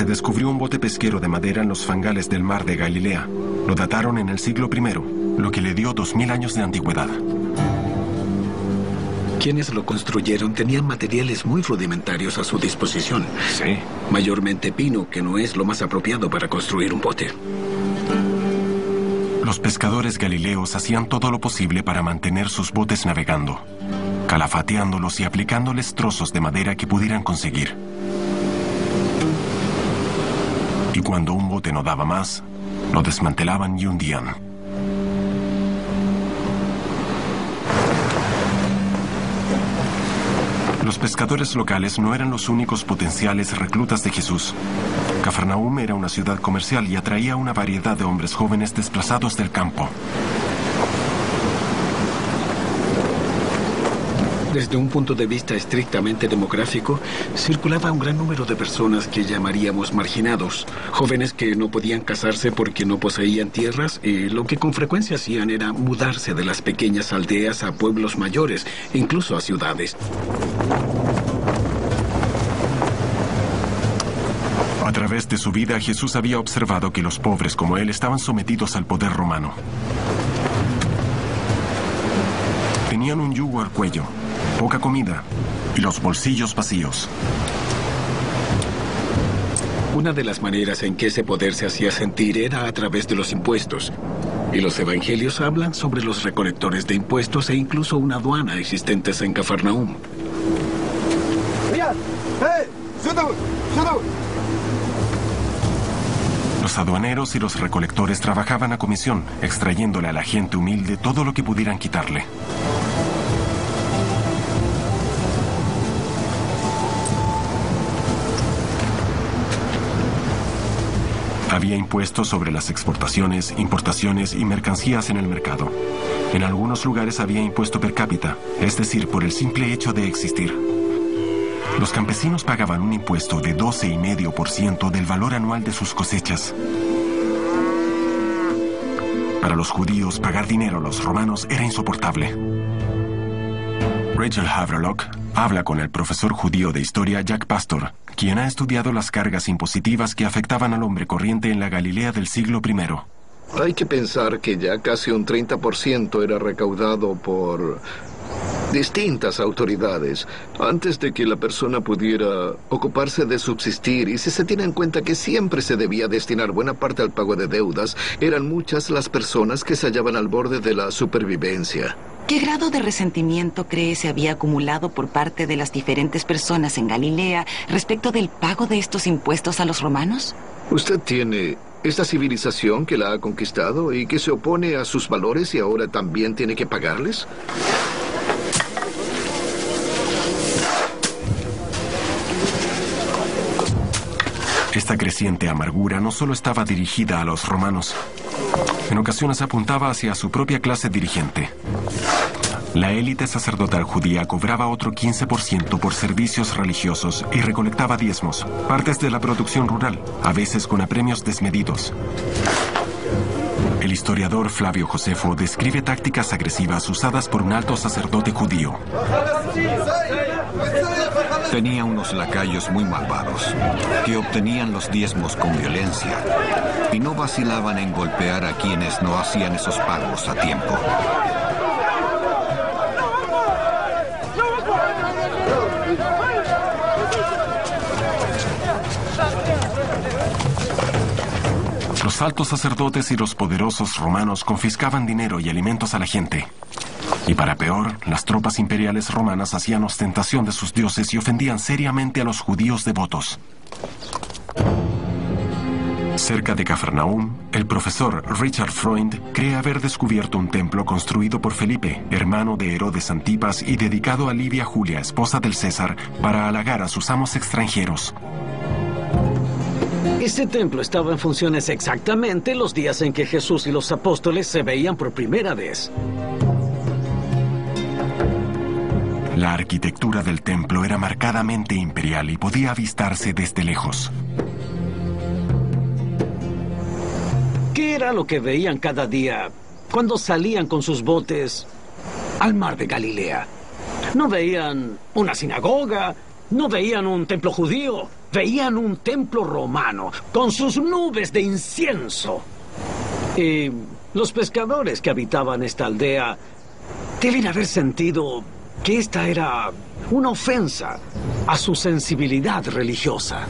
se descubrió un bote pesquero de madera en los fangales del mar de Galilea. Lo dataron en el siglo I, lo que le dio 2000 años de antigüedad. Quienes lo construyeron tenían materiales muy rudimentarios a su disposición. Sí. Mayormente pino, que no es lo más apropiado para construir un bote. Los pescadores galileos hacían todo lo posible para mantener sus botes navegando, calafateándolos y aplicándoles trozos de madera que pudieran conseguir. Y cuando un bote no daba más, lo desmantelaban y hundían. Los pescadores locales no eran los únicos potenciales reclutas de Jesús. Cafarnaúm era una ciudad comercial y atraía una variedad de hombres jóvenes desplazados del campo. Desde un punto de vista estrictamente demográfico, circulaba un gran número de personas que llamaríamos marginados, jóvenes que no podían casarse porque no poseían tierras y lo que con frecuencia hacían era mudarse de las pequeñas aldeas a pueblos mayores, incluso a ciudades. A través de su vida, Jesús había observado que los pobres como él estaban sometidos al poder romano. Tenían un yugo al cuello, poca comida y los bolsillos vacíos. Una de las maneras en que ese poder se hacía sentir era a través de los impuestos. Y los evangelios hablan sobre los recolectores de impuestos e incluso una aduana existentes en Cafarnaúm. Los aduaneros y los recolectores trabajaban a comisión, extrayéndole a la gente humilde todo lo que pudieran quitarle. Había impuestos sobre las exportaciones, importaciones y mercancías en el mercado. En algunos lugares había impuesto per cápita, es decir, por el simple hecho de existir. Los campesinos pagaban un impuesto de 12,5% del valor anual de sus cosechas. Para los judíos, pagar dinero a los romanos era insoportable. Rachel Haverlock habla con el profesor judío de historia Jack Pastor, quien ha estudiado las cargas impositivas que afectaban al hombre corriente en la Galilea del siglo I. Hay que pensar que ya casi un 30% era recaudado por distintas autoridades antes de que la persona pudiera ocuparse de subsistir, y si se tiene en cuenta que siempre se debía destinar buena parte al pago de deudas, eran muchas las personas que se hallaban al borde de la supervivencia. ¿Qué grado de resentimiento cree se había acumulado por parte de las diferentes personas en Galilea respecto del pago de estos impuestos a los romanos? Usted tiene esta civilización que la ha conquistado y que se opone a sus valores y ahora también tiene que pagarles. Esta creciente amargura no solo estaba dirigida a los romanos. En ocasiones apuntaba hacia su propia clase dirigente. La élite sacerdotal judía cobraba otro 15% por servicios religiosos y recolectaba diezmos, partes de la producción rural, a veces con apremios desmedidos. El historiador Flavio Josefo describe tácticas agresivas usadas por un alto sacerdote judío. Tenía unos lacayos muy malvados, que obtenían los diezmos con violencia y no vacilaban en golpear a quienes no hacían esos pagos a tiempo. Los altos sacerdotes y los poderosos romanos confiscaban dinero y alimentos a la gente. Y para peor, las tropas imperiales romanas hacían ostentación de sus dioses y ofendían seriamente a los judíos devotos. Cerca de Cafarnaúm, el profesor Richard Freund cree haber descubierto un templo construido por Felipe, hermano de Herodes Antipas, y dedicado a Livia Julia, esposa del César, para halagar a sus amos extranjeros. Ese templo estaba en funciones exactamente los días en que Jesús y los apóstoles se veían por primera vez. La arquitectura del templo era marcadamente imperial y podía avistarse desde lejos. ¿Qué era lo que veían cada día cuando salían con sus botes al mar de Galilea? No veían una sinagoga, no veían un templo judío, veían un templo romano con sus nubes de incienso. Y los pescadores que habitaban esta aldea deben haber sentido que esta era una ofensa a su sensibilidad religiosa.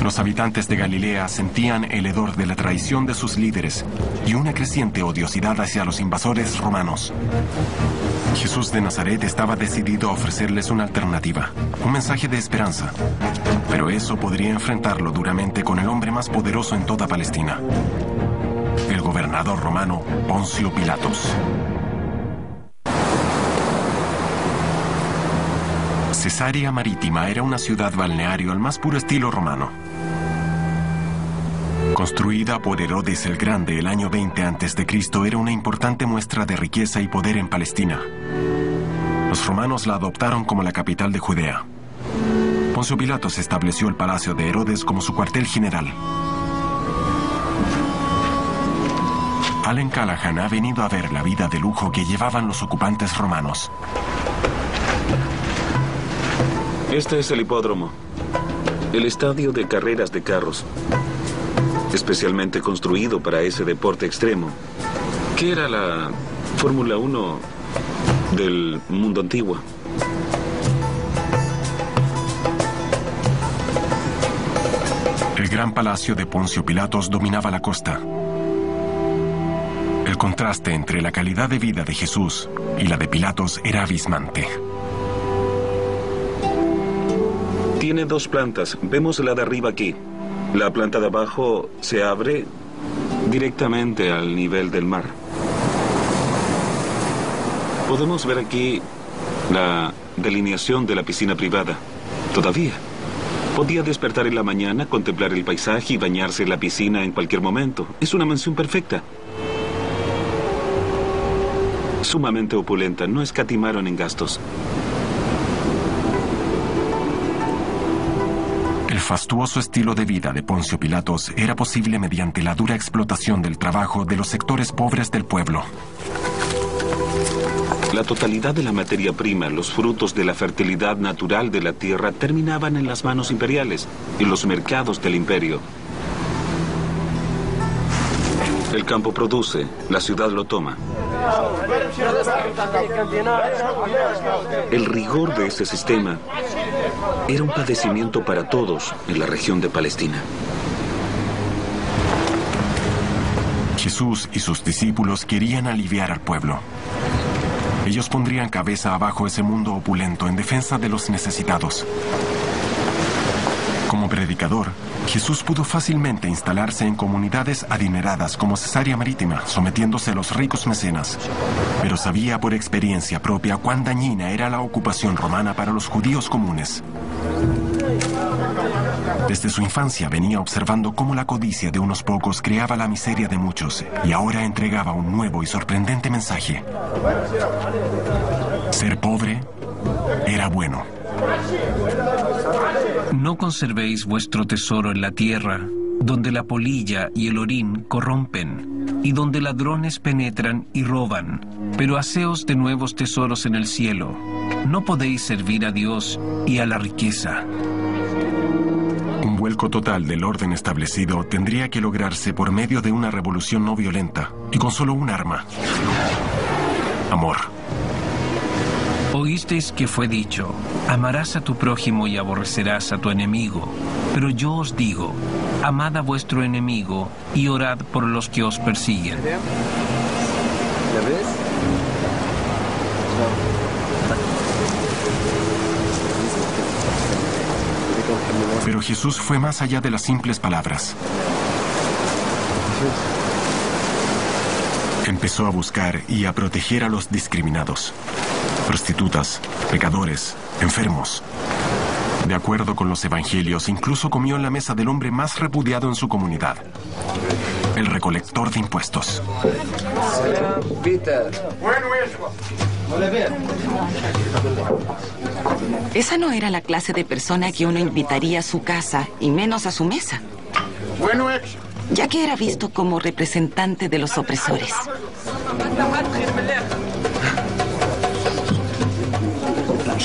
Los habitantes de Galilea sentían el hedor de la traición de sus líderes y una creciente odiosidad hacia los invasores romanos. Jesús de Nazaret estaba decidido a ofrecerles una alternativa, un mensaje de esperanza. Pero eso podría enfrentarlo duramente con el hombre más poderoso en toda Palestina, el gobernador romano Poncio Pilatos. Cesarea Marítima era una ciudad balneario al más puro estilo romano. Construida por Herodes el Grande el año 20 a.C., era una importante muestra de riqueza y poder en Palestina. Los romanos la adoptaron como la capital de Judea. Poncio Pilatos estableció el palacio de Herodes como su cuartel general. Allen Callahan ha venido a ver la vida de lujo que llevaban los ocupantes romanos. Este es el hipódromo, el estadio de carreras de carros, especialmente construido para ese deporte extremo, que era la Fórmula 1 del mundo antiguo. El gran palacio de Poncio Pilatos dominaba la costa. El contraste entre la calidad de vida de Jesús y la de Pilatos era abismante. Tiene dos plantas. Vemos la de arriba aquí. La planta de abajo se abre directamente al nivel del mar. Podemos ver aquí la delineación de la piscina privada. Todavía. Podía despertar en la mañana, contemplar el paisaje y bañarse en la piscina en cualquier momento. Es una mansión perfecta. Sumamente opulenta. No escatimaron en gastos. El fastuoso estilo de vida de Poncio Pilatos era posible mediante la dura explotación del trabajo de los sectores pobres del pueblo. La totalidad de la materia prima, los frutos de la fertilidad natural de la tierra, terminaban en las manos imperiales, en los mercados del imperio. El campo produce, la ciudad lo toma. El rigor de ese sistema era un padecimiento para todos en la región de Palestina. Jesús y sus discípulos querían aliviar al pueblo. Ellos pondrían cabeza abajo ese mundo opulento en defensa de los necesitados. Como predicador, Jesús pudo fácilmente instalarse en comunidades adineradas como Cesarea Marítima, sometiéndose a los ricos mecenas. Pero sabía por experiencia propia cuán dañina era la ocupación romana para los judíos comunes. Desde su infancia venía observando cómo la codicia de unos pocos creaba la miseria de muchos y ahora entregaba un nuevo y sorprendente mensaje. Ser pobre era bueno. No conservéis vuestro tesoro en la tierra, donde la polilla y el orín corrompen, y donde ladrones penetran y roban, pero haceos de nuevos tesoros en el cielo. No podéis servir a Dios y a la riqueza. Un vuelco total del orden establecido tendría que lograrse por medio de una revolución no violenta y con solo un arma: amor. Oísteis que fue dicho: amarás a tu prójimo y aborrecerás a tu enemigo. Pero yo os digo: amad a vuestro enemigo y orad por los que os persiguen. Pero Jesús fue más allá de las simples palabras. Empezó a buscar y a proteger a los discriminados: prostitutas, pecadores, enfermos. De acuerdo con los evangelios, incluso comió en la mesa del hombre más repudiado en su comunidad, el recolector de impuestos. Esa no era la clase de persona que uno invitaría a su casa, y menos a su mesa, ya que era visto como representante de los opresores.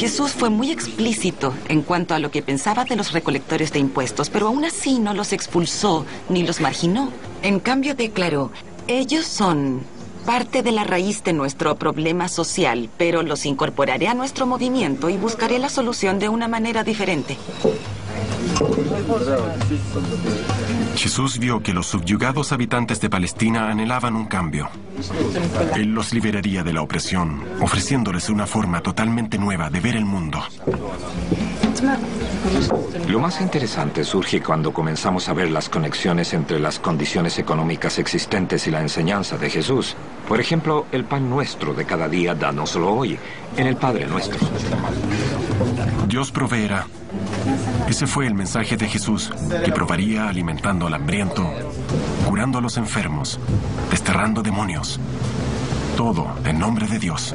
Jesús fue muy explícito en cuanto a lo que pensaba de los recolectores de impuestos, pero aún así no los expulsó ni los marginó. En cambio declaró, ellos son parte de la raíz de nuestro problema social, pero los incorporaré a nuestro movimiento y buscaré la solución de una manera diferente. Jesús vio que los subyugados habitantes de Palestina anhelaban un cambio. Él los liberaría de la opresión, ofreciéndoles una forma totalmente nueva de ver el mundo. Lo más interesante surge cuando comenzamos a ver las conexiones entre las condiciones económicas existentes y la enseñanza de Jesús. Por ejemplo, el pan nuestro de cada día, dánoslo hoy, en el Padre Nuestro. Dios proveerá. Ese fue el mensaje de Jesús, que probaría alimentando al hambriento, curando a los enfermos, desterrando demonios. Todo en nombre de Dios.